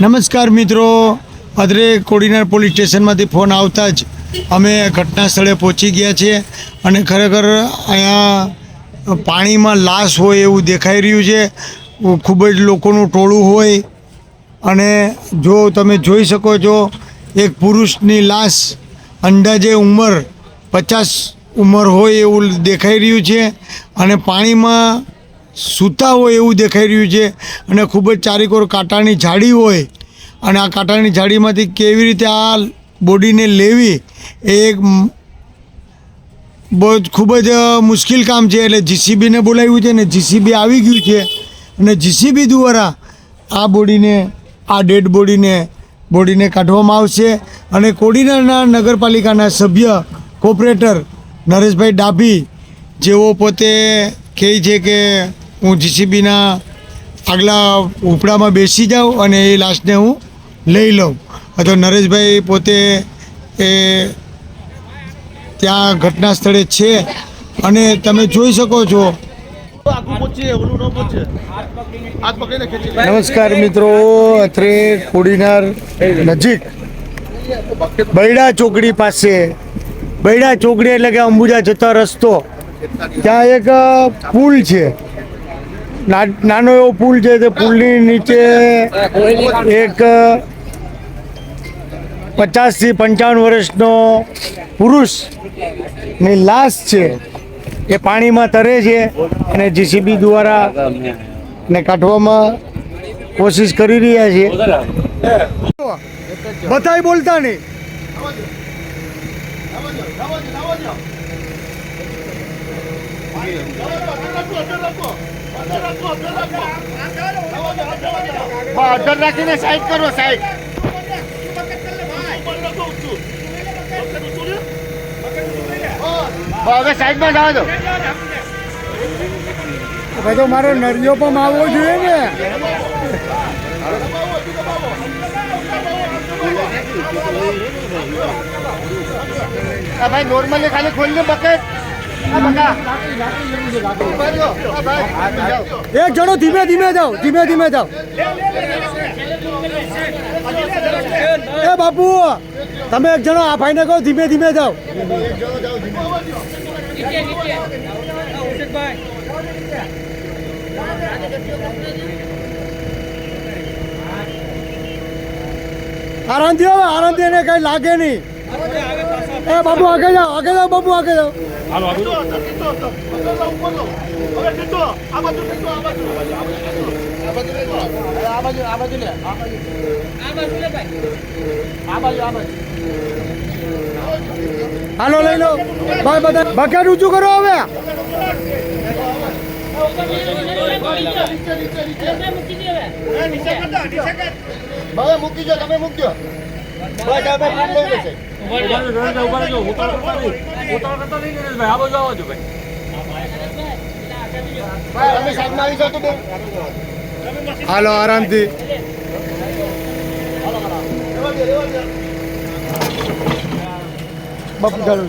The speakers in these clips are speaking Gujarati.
નમસ્કાર મિત્રો, અદરે કોડીનાર પોલીસ સ્ટેશનમાંથી ફોન આવતા જ અમે ઘટના સ્થળે પહોંચી ગયા છીએ અને ખરેખર અહીંયા પાણીમાં લાશ હોય એવું દેખાઈ રહ્યું છે. ખૂબ જ લોકોનું ટોળું હોય અને જો તમે જોઈ શકો છો એક પુરુષની લાશ, અંદાજે ઉંમર 50 ઉંમર હોય એવું દેખાઈ રહ્યું છે અને પાણીમાં સૂતા હોય એવું દેખાઈ રહ્યું છે અને ખૂબ જ ચારેકોર કાંટાની ઝાડી હોય અને આ કાંટાની ઝાડીમાંથી કેવી રીતે આ બોડીને લેવી એ એક બહુ ખૂબ જ મુશ્કેલ કામ છે. એટલે જીસીબીને બોલાવ્યું છે ને જીસીબી આવી ગયું છે અને જીસીબી દ્વારા આ ડેડ બોડીને કાઢવામાં આવશે અને કોડીનારના નગરપાલિકાના સભ્ય કોર્પોરેટર નરેશભાઈ ડાભી જેઓ પોતે કહે છે કે હું જીસીબીના આગલા ઉપડામાં બેસી જાઉં અને એ લાશને હું લઈ લઉં. અથવા નરેશભાઈ પોતે એ ત્યાં ઘટના સ્થળે છે અને તમે જોઈ શકો છો. નમસ્કાર મિત્રો, અત્રે કોડીનાર નજીક બૈડા ચોકડી પાસે, બૈડા ચોકડી એટલે કે અંબુજા જતા રસ્તો, ત્યાં એક પુલ છે, નાનો એવો પુલ છે. તે પુલની નીચે એક 50 થી 55 વર્ષનો પુરુષની લાશ છે. એ પાણીમાં તરે છે અને જીસીબી દ્વારા ને કાઢવામાં કોશિશ કરી રહ્યા છે. બધાય બોલતા નહીં. અડધર રાખીને સાઈડ કરો, સાઈડ. હવે સાઈડમાં જવા દો. ભાઈ તો મારો નરિયો પણ આવવો જોઈએ ને. ભાઈ નોર્મલી ખાલી ખોલી દે બકેટ. એક જણો ધીમે ધીમે જાઓ, ધીમે ધીમે જાઓ. એ બાપુ, તમે એક જણો આ ભાઈને કહો ધીમે ધીમે જાઓ. આરામથી હવે, આરામથી એને કઈ લાગે નહીં. એ બાબુ આગળ જાઓ, આગળ જાઓ બાબુ, આગળ જાઓ. હાલો લઈ લો ભાઈ, બધા બકેટ ઊંચું કરો હવે. મૂકી દો, તમે મૂકજો. હાલો આરામથી. બાપુ ચાલો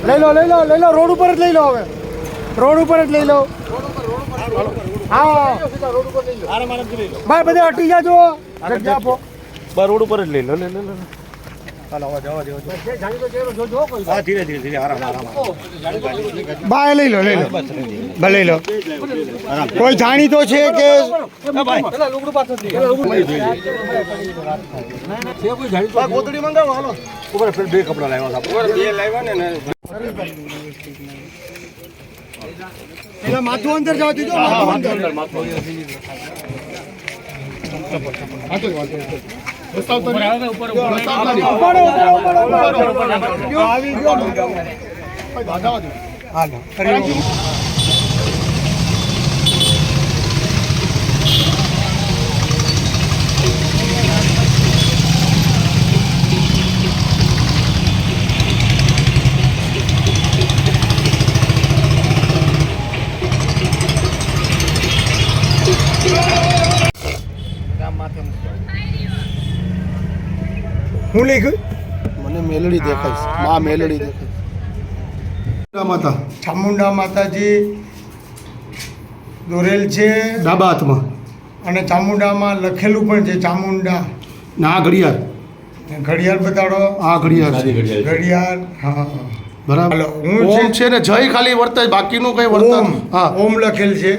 લઈ લો, લઈ લો, લઈ લો. રોડ ઉપર જ લઈ લો. હવે રોડ ઉપર જ લઈ લો. હા ભાઈ, બધે હટી જાજો. રોડ ઉપર જ લઈ લો. ધીરે ધીરે આરામ. ભાઈ લઈ લો, લઈ લો, લઈ લો. કોઈ જાણીતો છે કે ગોતડી મંગાવો? હાલો ઉપર બે કપડા લાવ્યા ને. પેલા માથું અંદર જવા દીધો. હું લખ્યું? મને મેલડી દેખાય. માં મેલડી દેખાય. માતા ચામુંડા માતાજી દોરેલ છે ડાબા હાથમાં, અને ચામુંડામાં લખેલું પણ છે ચામુંડા. ના ઘડિયાળ, ઘડિયાળ બતાડો. આ ઘડિયાળ છે. ઘડિયાળ, હા. બરાબર. હાલો, હું ઓમ છે ને જય ખાલી વર્તાય, બાકીનું કઈ વર્તન. હા, ઓમ લખેલ છે.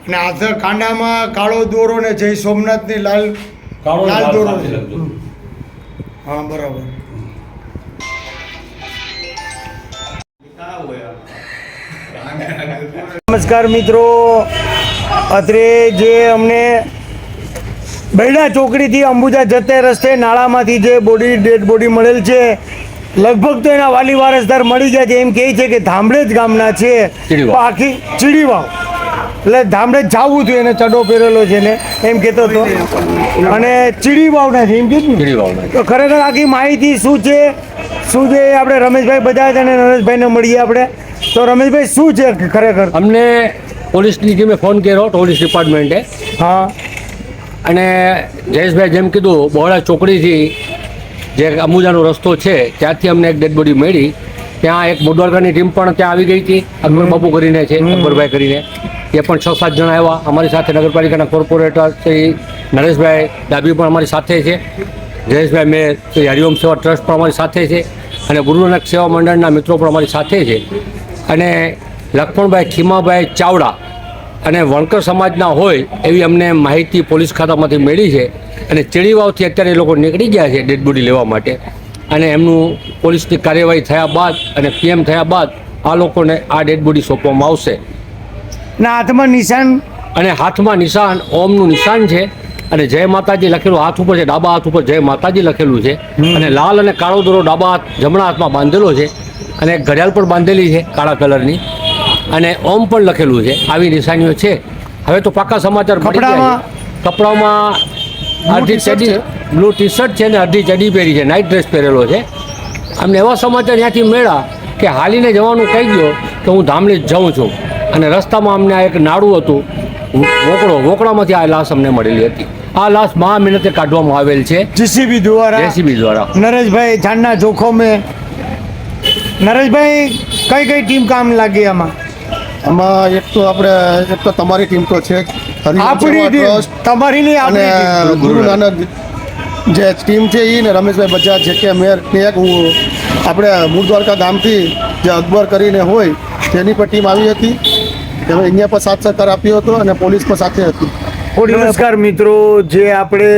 અને આધર કાંડામાં કાળો દોરો ને જય સોમનાથની લાલ દોરો છે. હા, બરાબર. નમસ્કાર મિત્રો, અત્રે જે અમને બૈડા ચોકડીથી અંબુજા જતે રસ્તે નાળામાંથી જે ડેડ બોડી મળેલ છે, લગભગ તો એના વાલી વારસદાર મળી ગયા છે. એમ કહે છે કે ધામડેજ ગામના છે, આખી ચીડીવાવ, એટલે ધામડેજ જવું હતું, એને ચડો પહેરેલો છે ને એમ કહેતો હતો, અને ચીડીવાવના છે એમ કીધું. તો ખરેખર આખી માહિતી શું છે એ આપણે રમેશભાઈ બજાજ અને નરેશભાઈને મળીએ આપણે. તો રમેશભાઈ શું છે ખરેખર? અમને પોલીસની ટીમે ફોન કર્યો, પોલીસ ડિપાર્ટમેન્ટે. હા. અને જયેશભાઈ જેમ કીધું, બહોળા ચોકડીથી જે અંબુજાનો રસ્તો છે ત્યાંથી અમને એક ડેડ બોડી મળી. ત્યાં એક મોડવારકાની ટીમ પણ ત્યાં આવી ગઈ હતી, અકબર બાબુ કરીને છે, અકબરભાઈ કરીને. એ પણ 6-7 જણા આવ્યા અમારી સાથે. નગરપાલિકાના કોર્પોરેટર શ્રી નરેશભાઈ ડાબી પણ અમારી સાથે છે. જયેશભાઈ મેર શ્રી હરિઓમ સેવા ટ્રસ્ટ પણ અમારી સાથે છે, અને ગુરુનાનક સેવા મંડળના મિત્રો પણ અમારી સાથે છે. અને લક્ષ્મણભાઈ ખીમાભાઈ ચાવડા અને વણકર સમાજના હોય એવી અમને માહિતી પોલીસ ખાતામાંથી મળી છે. અને ચીડીવાવથી અત્યારે એ લોકો નીકળી ગયા છે ડેડ બોડી લેવા માટે. અને એમનું પોલીસની કાર્યવાહી થયા બાદ અને પીએમ થયા બાદ આ લોકોને આ ડેડ બોડી સોંપવામાં આવશે. ના હાથમાં નિશાન, અને હાથમાં નિશાન ઓમનું નિશાન છે, અને જય માતાજી લખેલું હાથ ઉપર છે, ડાબા હાથ ઉપર જય માતાજી લખેલું છે. અને લાલ અને કાળો દોરો ડાબા હાથ જમણા હાથમાં બાંધેલો છે, અને એક ઘડિયાળ પણ બાંધેલી છે કાળા કલરની, અને ઓમ પણ લખેલું છે. આવી નિશાનીઓ છે. હવે તો પાકા સમાચાર મળી ગયા છે. કપડામાં અડધી ચડી, બ્લુ ટી શર્ટ છે ને અડધી ચડી પહેરી છે, નાઇટ ડ્રેસ પહેરેલો છે. અમને એવા સમાચાર ત્યાંથી મળ્યા કે હાલીને જવાનું કહી ગયો કે હું ધામલી જાઉં છું. અને રસ્તામાં અમને આ એક નાડું હતું, વોકડામાંથી આ લાશ અમને મળેલી હતી. આ લાશ મહા મહેનતે કાઢવામાં આવેલ છે જેસીબી દ્વારા. નરેશભાઈ જાનના જોખમે. નરેશભાઈ, કઈ ટીમ કામ લાગી આમાં? આમાં એક તો તમારી ટીમ તો છે, આપણી ટીમ, તમારી નહીં, અને ગુરુ નાનક જે ટીમ છે એ ને રમેશભાઈ બજાજ જે કે મેર ને એક આપણે મૂળ દ્વારકા ગામથી જે અકબર કરીને હોય તેની પણ ટીમ આવી હતી. તેમાં અહીંયા પણ સાથ સહકાર આપ્યો હતો, અને પોલીસ પણ સાથે હતી. નમસ્કાર મિત્રો, જે આપણે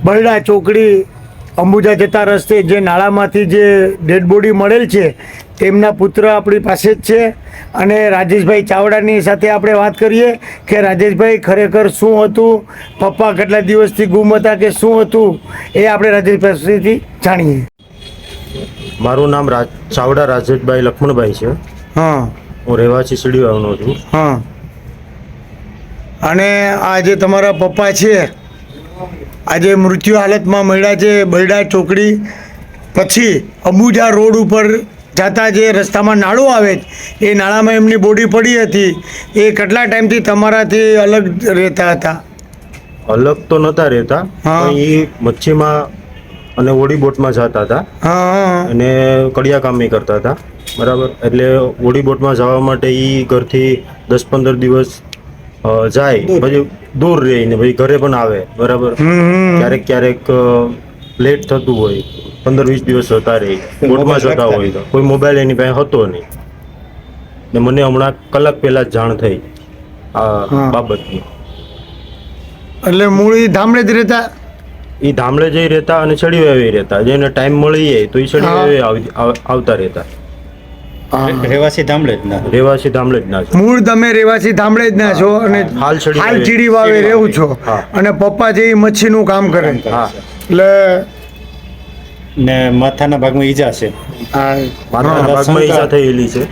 બરડા ચોકડી અંબુજા જતા રસ્તે જે નાળામાંથી જે ડેડ બોડી મળેલ છે તેમના પુત્ર આપણી પાસે જ છે. અને રાજેશભાઈ ચાવડાની સાથે આપણે વાત કરીએ કે રાજેશભાઈ ખરેખર શું હતું, પપ્પા કેટલા દિવસથી ગુમ હતા કે શું હતું, એ આપણે રાજેશભાઈ પાસેથી જાણીએ. મારું નામ ચાવડા રાજેશભાઈ લક્ષ્મણભાઈ છે. હા. હું રહેવાસી સીડીવાવનો છું. હા. અને આ જે તમારા પપ્પા છે આજે મૃત્યુ હાલતમાં મળ્યા છે બરડા ચોકડી પછી અંબુજા રોડ ઉપર જતા જે રસ્તામાં નાળું આવે એ નાળામાં એમની બોડી પડી હતી. એ કેટલા ટાઈમથી તમારાથી અલગ રહેતા હતા? અલગ તો નહોતા રહેતા, પણ એ મચ્છીમાં અને ઓડી બોટમાં જતા હતા. હા. અને કડિયા કામ કરતા હતા. બરાબર. એટલે ઓડી બોટમાં જવા માટે એ ઘરથી 10-15 દિવસ જાય, પછી દૂર રહીને પછી ઘરે પણ આવે. બરાબર. ક્યારેક લેટ થતું હોય, 15-20 દિવસ જતા રહી, બોટમાં જતા હોય તો કોઈ મોબાઈલ એની પાસે હતો નહીં. ને મને હમણાં કલાક પહેલા જ જાણ થઈ આ બાબતની. એટલે મૂળ ધામડે જ રહેતા? એ ધામડે જઈ રહેતા અને ચડીવાવી રહેતા. જેને ટાઈમ મળી જાય તો એ ચડીવાવી આવતા રહેતા. રહેવાસી ધામડે જ ના છો? મૂળ તમે રહેવાસી ધામડે જ ના છો અને હાલ ચીડીવાવે રહેવું છો. અને પપ્પા જે મચ્છીનું કામ કરે. એટલે ને માથાના ભાગમાં ઈજા છે. માથાના ભાગમાં ઈજા થયેલી છે.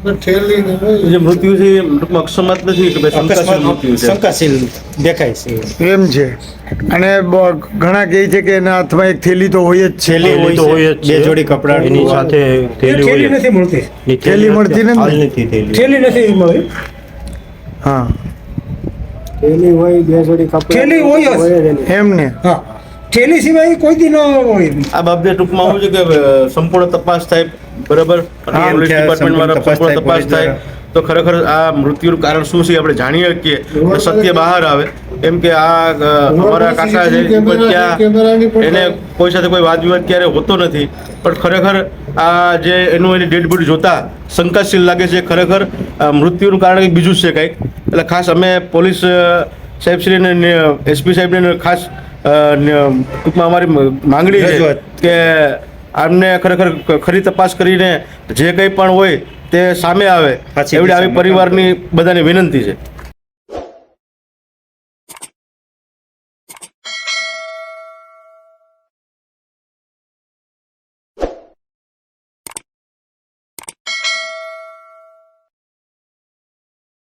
જે મૃત્યુ છે અકસ્માત નથી કે શંકાશીલ દેખાય છે એમ છે. અને ઘણા કહે છે કે એના હાથમાં એક થેલી તો હોય જ છે. બે જોડી કપડા એની સાથે થેલી નથી મળતી. થેલી મળતી નથી. થેલી નથી મળી. હા, થેલી હોય, બે જોડી કપડા થેલી હોય એમ ને. હા, થેલી સિવાય કોઈ દી ન હોય. આ બાબતે ટૂંકમાં શું છે કે સંપૂર્ણ તપાસ થાય બરાબર અને હા, પોલીસ ત્યાં ડિપાર્ટમેન્ટ વાળા તપાસ થાય, તપાસ પોલીસ થાય તો ખરેખર આ મૃત્યુનું કારણ શું છે આપણે જાણીએ કે સત્ય બહાર આવે એમ કે આ અમારા કાકા છે ત્યાં એને કોઈ સાથે કોઈ વાદ વિવાદ ક્યારે હોતો નથી પણ ખરેખર આ જે એની ડેડ બોડી જોતા શંકાશીલ લાગે છે ખરેખર મૃત્યુનું કારણ કંઈક બીજું જ છે કંઈક એટલે ખાસ અમે પોલીસ સાહેબશ્રીને એસપી સાહેબને ખાસ ટૂંકમાં અમારી માંગણી છે રજૂઆત. કે આમને ખરેખર ખરી તપાસ કરીને જે કંઈ પણ હોય તે સામે આવે પાછી એવડી આવી સામે પરિવારની બધાની વિનંતી છે.